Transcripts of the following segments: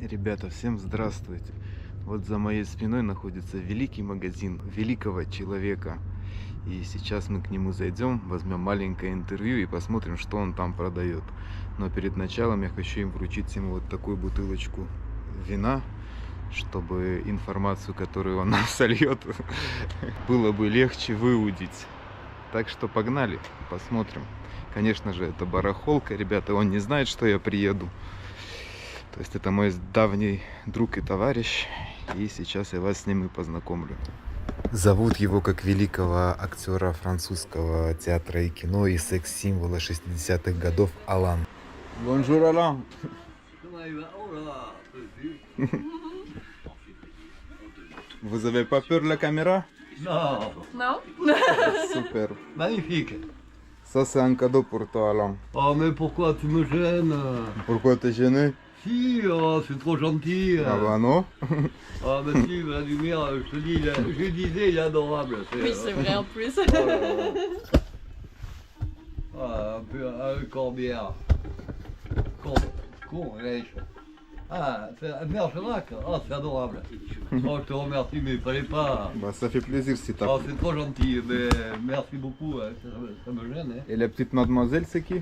Ребята, всем здравствуйте. Вот за моей спиной находится великий магазин великого человека. И сейчас мы к нему зайдем, возьмем маленькое интервью и посмотрим, что он там продает. Но перед началом я хочу им вручить ему вот такую бутылочку вина, чтобы информацию, которую он нам сольет, было бы легче выудить. Так что погнали, посмотрим. Конечно же, это барахолка, ребята, он не знает, что я приеду. То есть это мой давний друг и товарищ, и сейчас я вас с ним и познакомлю. Зовут его как великого актера французского театра и кино и секс-символа 60-х годов Алан. Bonjour Alain. Vous avez pas peur de la caméra? Non. Non. Super. Magnifique. Ça c'est un cadeau pour toi Alain. Oh mais pourquoi tu me gênes? Pourquoi t'es gêné? Si, oh, c'est trop gentil. Ah bah non. Ah bah si, Vladimir, je te dis, je disais, il est adorable. Oui, c'est vrai en plus. Oh là là. Ah, un peu un corbière. Con, lèche. Ah, c'est un Bergerac. Ah, c'est adorable. Oh, je te remercie, mais il fallait pas. Bah ça fait plaisir si t'as. Oh, c'est trop gentil, mais merci beaucoup, hein. Ça me gêne. Hein. Et la petite mademoiselle c'est qui?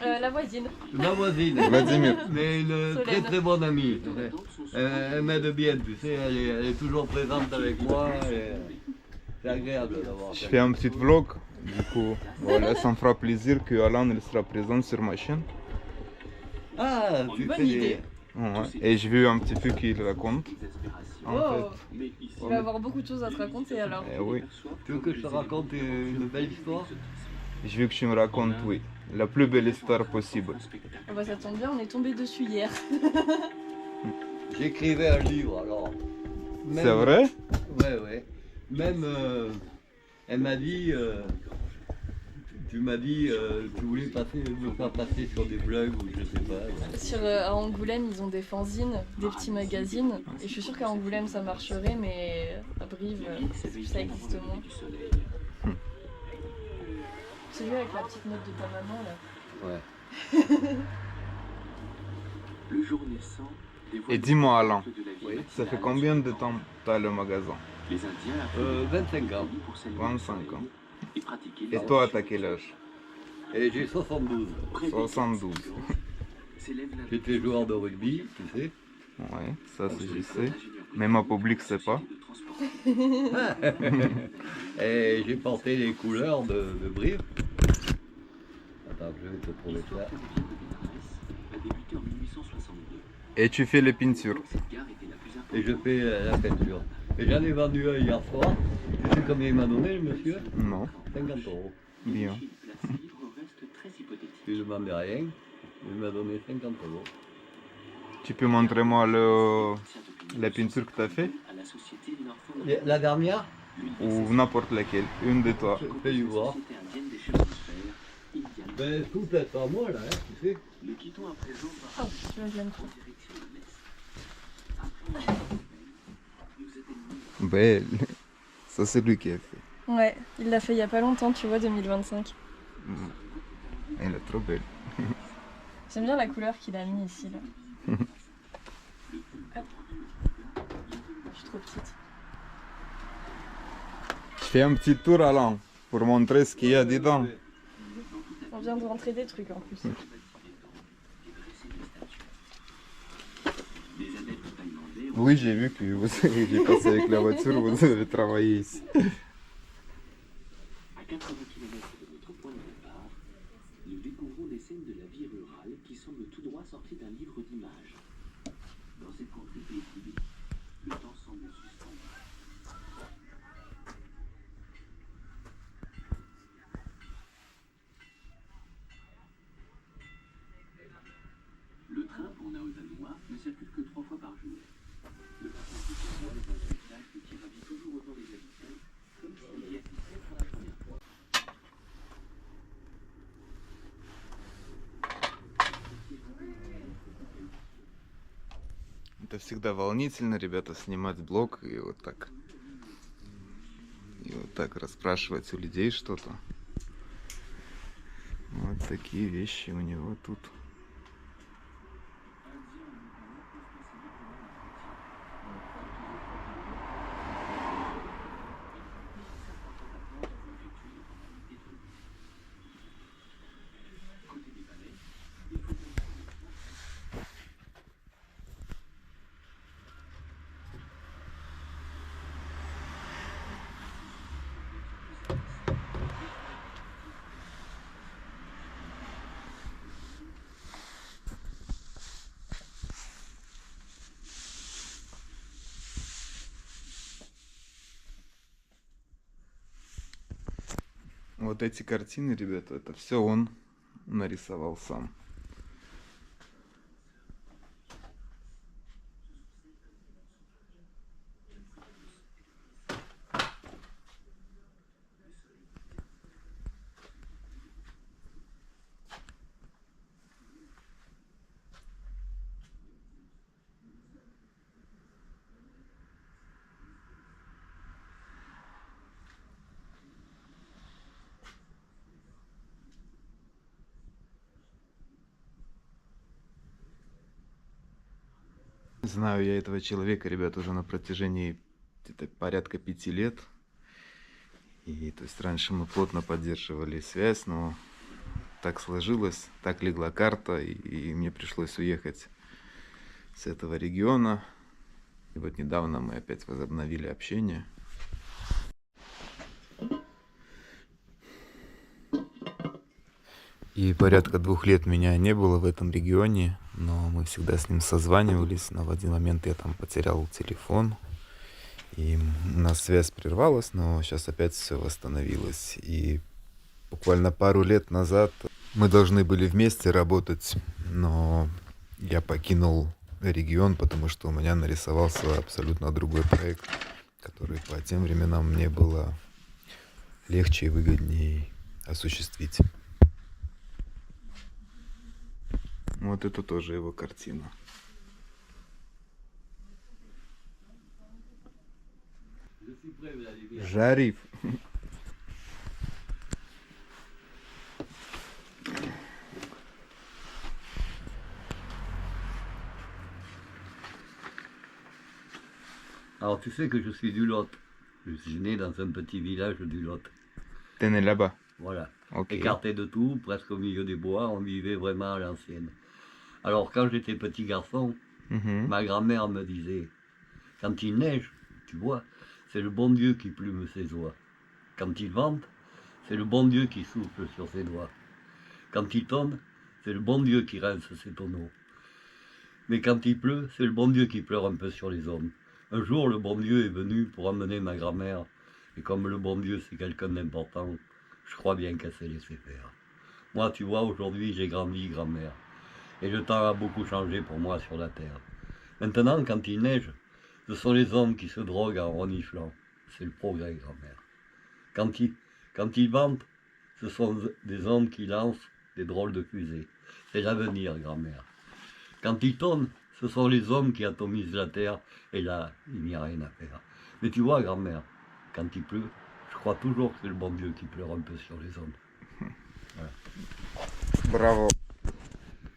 La voisine. Ma voisine. Vladimir. Mais une très très bonne amie. Elle m'aide bien, tu sais, elle est toujours présente avec moi. C'est agréable d'avoir. Je fais un petit vlog, du coup, voilà, ça me fera plaisir que Alan il sera présent sur ma chaîne. Ah, tu Bonne fais idée. Ouais. Et je veux un petit peu qu'il raconte. En Oh, tu vas avoir beaucoup de choses à te raconter alors. fait. Oui. Tu veux que je te raconte une belle histoire? Je veux que tu me racontes, oui, la plus belle histoire possible. Oh bah ça tombe bien, on est tombé dessus hier. J'écrivais un livre alors. Même- C'est vrai? Ouais. Même, elle m'a dit, tu m'as dit, tu voulais me faire passer sur des blogs ou je sais pas. Ouais. À Angoulême, ils ont des fanzines, des petits magazines. Et je suis sûre qu'à Angoulême ça marcherait, mais à Brive, ça existe moins. Celui avec la petite note de ta maman là. Ouais. Le jour naissant, des voix Et dis-moi, Alain, Oui. ça fait combien de temps que t'as le magasin? Les Indiens appelaient 25 ans. pour saluer 25 le soleil ans. et pratiquer Et toi, t'as quel âge? Et j'ai 72. 72. S'élève la J'étais joueur de rugby, tu sais. Ouais, ça c'est je sais. Mais ma public sait pas. Et j'ai porté les couleurs de Brive. Attends, je vais te trouver ça. a débuté en 1862. Et tu fais les peintures? Cette gare était la plus Et je fais la peinture. Et j'en ai vendu un hier soir. Tu sais combien il m'a donné le monsieur? Non. 50 €. Bien. importante. La place libre reste très hypothétique. Je ne demandais rien. Il m'a donné 50 €. Tu peux montrer moi la peinture que t'as fait? À la société Norfolk, La dernière, Ou n'importe laquelle, une de toi. je fais du voir. société indienne des chemins de fer, Indiana. Ben, tout est à moi là, hein, tu sais. Nous quittons à présent Oh, par celui-là je l'aime trop. direction de l'Est. Après la semaine, nous atteignons Belle. Ça c'est lui qui a fait. Ouais, il l'a fait il y a pas longtemps, tu vois, 2025. Elle est trop belle. J'aime bien la couleur qu'il a mis ici là. Hop. Je suis trop petite. Je fais un petit tour Alain pour montrer ce qu'il y a dedans. On vient de rentrer des trucs en plus. des adeptes thaïlandais. Oui, j'ai vu que vous j'ai passé avec la voiture, vous avez travaillé ici. À 80 km de notre point de départ, nous découvrons des scènes de la vie rurale qui semblent tout droit sorties d'un livre d'images. Dans cette contrée paisible, le temps semble suspendu. Le train pour Naotanoa ne circule que 3 fois par jour. Le passage du Convoi est un spectacle qui ravit toujours autant les habitants, comme s'ils y assistaient pour la première fois. Это всегда волнительно, ребята, снимать блог и вот так расспрашивать у людей что-то. Вот такие вещи у него тут. Вот эти картины, ребята, это все он нарисовал сам. Знаю я этого человека, ребят, уже на протяжении где-то порядка 5 лет. И то есть раньше мы плотно поддерживали связь, но так сложилось, так легла карта, и мне пришлось уехать с этого региона. И вот недавно мы опять возобновили общение. И порядка 2 лет меня не было в этом регионе, но мы всегда с ним созванивались, но в один момент я там потерял телефон, и у нас связь прервалась, но сейчас опять все восстановилось. И буквально пару лет назад мы должны были вместе работать, но я покинул регион, потому что у меня нарисовался абсолютно другой проект, который по тем временам мне было легче и выгоднее осуществить. Вот это тоже его картина. Жариф. Alors tu sais que je suis du Lot. Je suis né dans un petit village du Lot. T'es né là-bas? Voilà. Ok. Écarté de tout, presque au milieu des bois, on vivait vraiment à l'ancienne. Alors quand j'étais petit garçon, Mhm. ma grand-mère me disait, quand il neige, tu vois, c'est le bon Dieu qui plume ses oies. Quand il vente, c'est le bon Dieu qui souffle sur ses doigts. Quand il tonne, c'est le bon Dieu qui rince ses tonneaux. Mais quand il pleut, c'est le bon Dieu qui pleure un peu sur les hommes. Un jour, le bon Dieu est venu pour emmener ma grand-mère. Et comme le bon Dieu, c'est quelqu'un d'important, je crois bien qu'elle s'est laissée faire. Moi, tu vois, aujourd'hui, j'ai grandi, grand-mère. Et le temps a beaucoup changé pour moi sur la terre. Maintenant, quand il neige, ce sont les hommes qui se droguent en reniflant. C'est le progrès, grand-mère. Quand il vente, ce sont des hommes qui lancent des drôles de fusées. C'est l'avenir, grand-mère. Quand il tonne, ce sont les hommes qui atomisent la terre. Et là, il n'y a rien à faire. Mais tu vois, grand-mère, quand il pleut, je crois toujours que c'est le bon Dieu qui pleure un peu sur les hommes. Voilà. Bravo.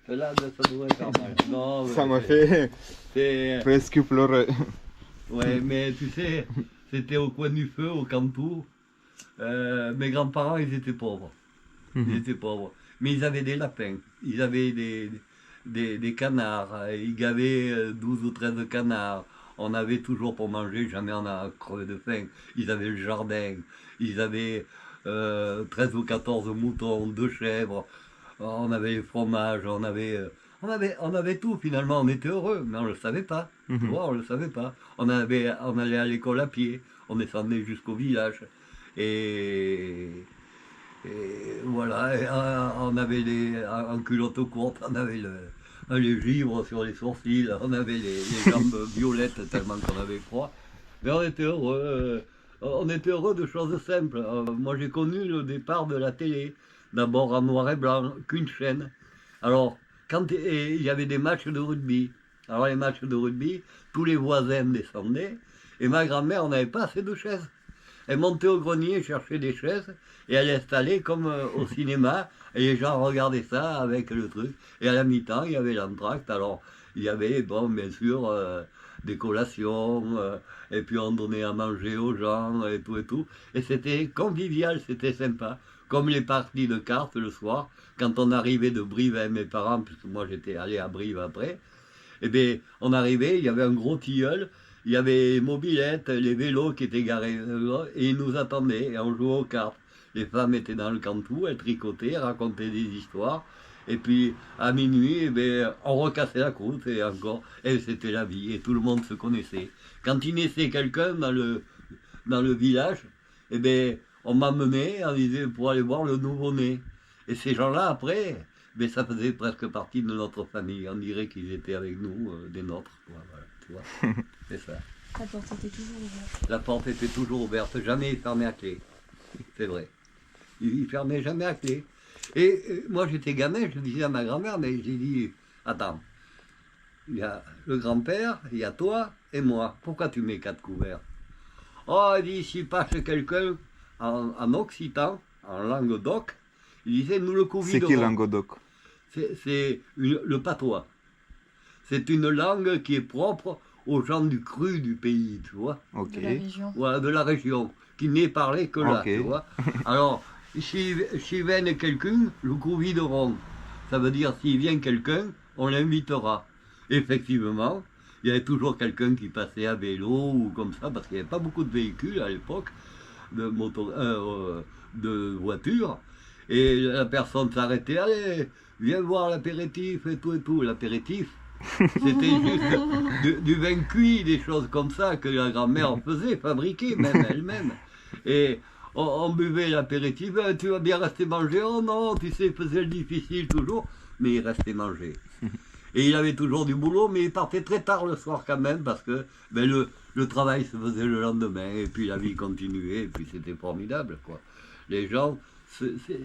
Celle-là, ça devrait faire mal. Non, Ça m'a c'est- fait c'est- presque pleurer. Ouais, mais tu sais, c'était au coin du feu, au Cantou. Mes grands-parents, ils étaient pauvres. Ils étaient pauvres. Mais ils avaient des lapins. Ils avaient des canards. Ils avaient 12 ou 13 canards. On avait toujours pour manger, jamais on a crevé de faim. Ils avaient le jardin. Ils avaient 13 ou 14 moutons, 2 chèvres. On avait les fromages, on avait tout finalement. On était heureux, mais on ne le savait pas. Tu vois, on ne le savait pas. On allait à l'école à pied. On descendait jusqu'au village. Et voilà, et, on avait en culotte courte, on avait les givres sur les sourcils, on avait les jambes violettes tellement qu'on avait froid. Mais on était heureux de choses simples. Moi j'ai connu le départ de la télé, d'abord en noir et blanc, qu'une chaîne. Alors, il y avait des matchs de rugby. Alors les matchs de rugby, tous les voisins descendaient, et ma grand-mère, on n'avait pas assez de chaises. Elle montait au grenier chercher des chaises et elle installait comme au cinéma et les gens regardaient ça avec le truc. Et à la mi-temps, il y avait l'entracte. Alors, il y avait, bon, bien sûr, des collations et puis on donnait à manger aux gens et tout et tout. Et c'était convivial, c'était sympa. Comme les parties de cartes le soir, quand on arrivait de Brive avec mes parents, puisque moi j'étais allé à Brive après, et bien on arrivait, il y avait un gros tilleul. Il y avait les mobylettes, les vélos qui étaient garés, et ils nous attendaient, et on jouait aux cartes. Les femmes étaient dans le cantou, elles tricotaient, racontaient des histoires, et puis à minuit, eh bien, on recassait la croûte, et encore, et c'était la vie, et tout le monde se connaissait. Quand il naissait quelqu'un dans le village, eh bien, on m'a mené pour aller voir le nouveau-né. Et ces gens-là, après, mais ça faisait presque partie de notre famille. On dirait qu'ils étaient avec nous, des nôtres. Quoi, voilà, tu vois, c'est ça. La porte était toujours ouverte. La porte était toujours ouverte, jamais fermée à clé. C'est vrai. Il fermait jamais à clé. Et moi, j'étais gamin, je disais à ma grand-mère, mais j'ai dit, attends, il y a le grand-père, il y a toi et moi. Pourquoi tu mets 4 couverts? Oh, il dit, s'il passe quelqu'un en occitan, en langue d'oc, il disait, nous le C'est qui conviderons. Languedoc? C'est le patois. C'est une langue qui est propre aux gens du cru du pays, tu vois. Ok. De la région. Voilà, de la région, qui n'est parlé que là, Ok. tu vois. Alors, s'il vient quelqu'un, le conviderons. Ça veut dire, s'il vient quelqu'un, on l'invitera. Effectivement, il y avait toujours quelqu'un qui passait à vélo ou comme ça, parce qu'il n'y avait pas beaucoup de véhicules à l'époque, de voitures. Et la personne s'arrêtait, allez, viens voir l'apéritif et tout et tout. L'apéritif, c'était juste du vin cuit, des choses comme ça que la grand-mère faisait, fabriquait même elle-même. Et on buvait l'apéritif, tu vas bien rester manger? Oh non, tu sais, il faisait le difficile toujours, mais il restait manger. Et il avait toujours du boulot, mais il partait très tard le soir quand même, parce que le travail se faisait le lendemain, et puis la vie continuait, et puis c'était formidable, quoi. Les gens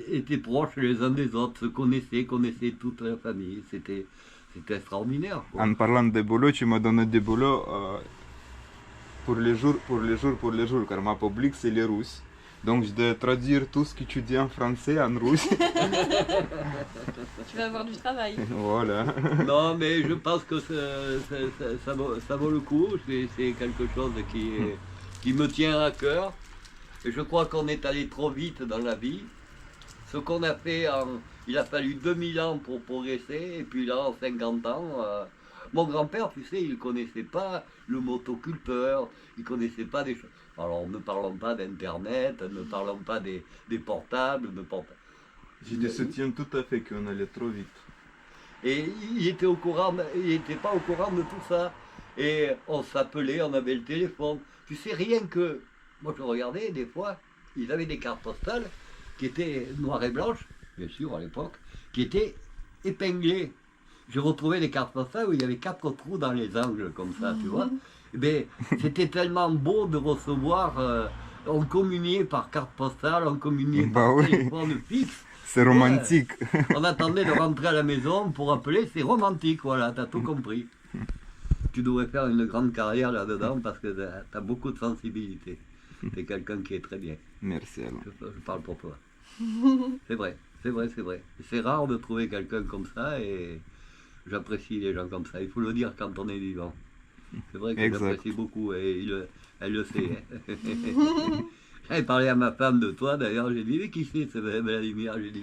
étaient proches les uns des autres, se connaissaient toute la famille, c'était extraordinaire, quoi. En parlant de boulot, tu m'as donné des boulots pour les jours, car ma public c'est les Russes. Donc je dois traduire tout ce que tu dis en français en russe. Tu vas avoir du travail. Voilà. Non, mais je pense que ça vaut le coup. C'est quelque chose qui me tient à cœur. Et je crois qu'on est allé trop vite dans la vie. Ce qu'on a fait, il a fallu 2000 ans pour progresser. Et puis là, en 50 ans, mon grand-père, tu sais, il ne connaissait pas le motoculteur. Il ne connaissait pas des choses. Alors, ne parlons pas d'Internet, ne parlons pas des portables. Je te soutiens tout à fait qu'on allait trop vite. Et il était pas au courant de tout ça. Et on s'appelait, on avait le téléphone. Tu sais, rien que, moi je regardais des fois, ils avaient des cartes postales qui étaient noires et blanches, bien sûr à l'époque, qui étaient épinglées. Je retrouvais des cartes postales où il y avait 4 trous dans les angles comme ça, tu vois. Mais c'était tellement beau de recevoir, on communiait par carte postale, on communiait Bah par oui. téléphone fixe. C'est romantique. On attendait de rentrer à la maison pour appeler, c'est romantique, voilà, t'as tout compris. Tu devrais faire une grande carrière là-dedans parce que t'as beaucoup de sensibilité. T'es quelqu'un qui est très bien. Merci Alain. Je parle pour toi. C'est vrai, c'est vrai, c'est vrai. C'est rare de trouver quelqu'un comme ça et j'apprécie les gens comme ça. Il faut le dire quand on est vivant. C'est vrai que Exact. j'apprécie beaucoup et elle le sait. Hein. J'avais parlé à ma femme de toi d'ailleurs, j'ai dit, mais qui c'est Vladimir? J'ai dit,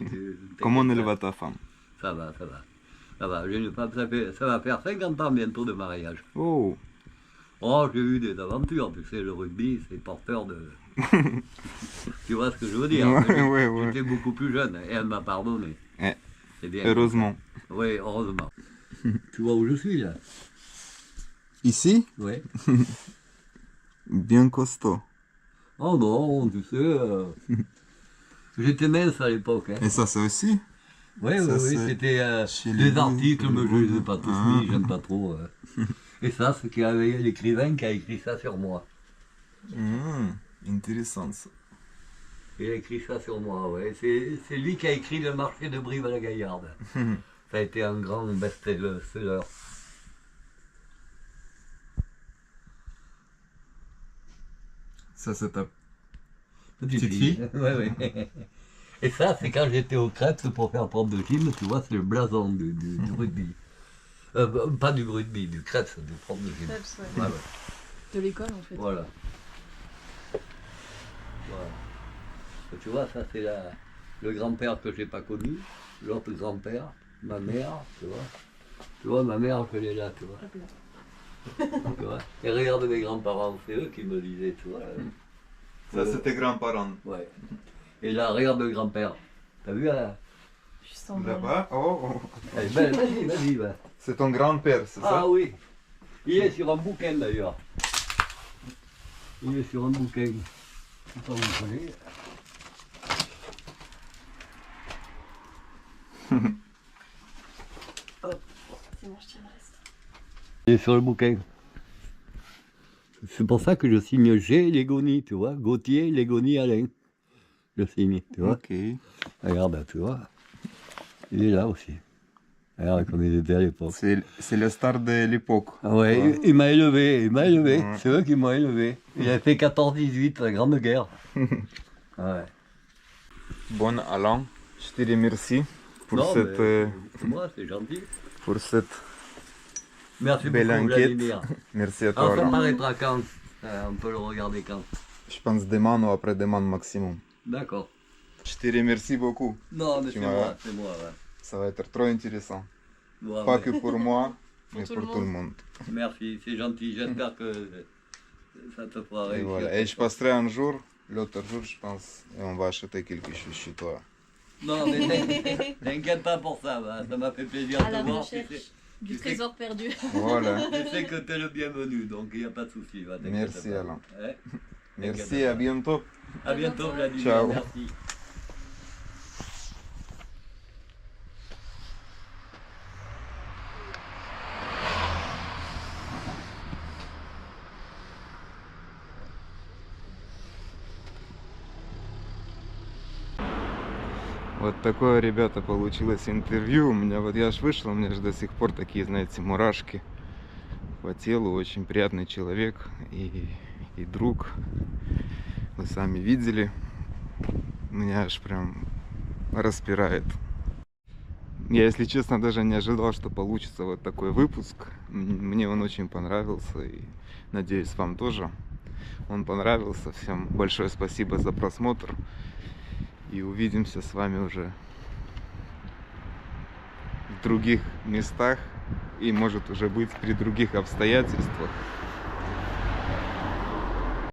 Comment elle va ta femme? Ça va, ça va. Ça va, j'ai une femme, ça va faire 50 ans bientôt de mariage. Oh, Oh, j'ai eu des aventures, tu sais, le rugby, c'est porteur de... Tu vois ce que je veux dire? Ouais, ouais. J'étais beaucoup plus jeune et elle m'a pardonné. Eh, C'est bien. heureusement. Oui, heureusement. Tu vois où je suis là? Ici, Oui. bien costaud. Oh non, tu sais, j'étais mince à l'époque. Hein. Et ça, c'est aussi? Oui, Ça, oui, c'est c'était chez les des articles, mais je les ai pas tous Ah. mis, j'aime pas trop. Et ça, c'est qu'il y avait l'écrivain qui a écrit ça sur moi. Intéressant ça. Il a écrit ça sur moi, ouais. C'est lui qui a écrit Le marché de Brive-la-Gaillarde. Ça a été un grand best-seller. Ça, c'est ta... Petite fille. Ouais, ouais. Et ça, c'est quand j'étais au Crêpes pour faire prof de gym, tu vois, c'est le blason du rugby. Pas du rugby, du Crêpes, du prof de gym. Peps, ouais. Voilà. De l'école en fait. Voilà. Et tu vois, ça c'est le grand-père que j'ai pas connu, l'autre grand-père, ma mère, tu vois. Tu vois, ma mère, je l'ai là, tu vois. Hop là. Tu vois. Et regarde mes grands-parents, c'est eux qui me disaient, tu vois. Ça, c'est tes grands-parents. Ouais. Et là, regarde le grand-père. T'as vu là? Juste en bas. Là-bas? Oh, Elle est belle, vas-y, va. c'est ton grand-père, c'est Ah ça? oui. Il est sur un bouquin d'ailleurs. Il est sur un bouquin. Je sais pas où il est. C'est mon chien, il reste. Et sur le bouquin. C'est pour ça que je signe G. Légoni, tu vois. Gauthier, Légoni, Alain. Je signe, tu vois. Ok. Regarde, tu vois. Il est là aussi. Regarde comme il était à l'époque. C'est la star de l'époque. Ah ouais, il m'a élevé, Ouais. C'est eux qui m'ont élevé. Il a fait 14-18, la Grande Guerre. Ouais. Bon, Alain, je te remercie pour Non, cette, mais c'est moi, c'est gentil. pour cette Merci belle beaucoup, enquête. Vladimir. Merci à toi, Alors, ça Alain. paraîtra quand On peut le regarder quand Je pense demain ou après-demain maximum. D'accord. Je te remercie beaucoup. Non, mais Tu c'est m'as- moi, ouais. Ça va être trop intéressant. Ouais, Pas mais que pour moi, Pour mais tout pour le tout le monde. Merci, c'est gentil. J'espère que ça te fera Et réussir. voilà. Et je passerai un jour, l'autre jour, je pense, et on va acheter quelque chose chez toi. Non, mais t'inquiète pas pour ça, va. Ça m'a fait plaisir À de la te voir. recherche du tu sais- trésor perdu. Voilà. Je sais que t'es le bienvenu, donc il n'y a pas de souci. va, t'inquiète Merci, pas. Alain. Ouais. Merci, à bientôt. À bientôt, Vladimir. Ciao. Merci. Вот такое, ребята, получилось интервью. У меня вот я ж вышел, у меня же до сих пор такие, знаете, мурашки по телу. Очень приятный человек и друг. Вы сами видели. Меня аж прям распирает. Я, если честно, даже не ожидал, что получится вот такой выпуск. Мне он очень понравился и надеюсь, вам тоже он понравился. Всем большое спасибо за просмотр. И увидимся с вами уже в других местах и может уже быть при других обстоятельствах.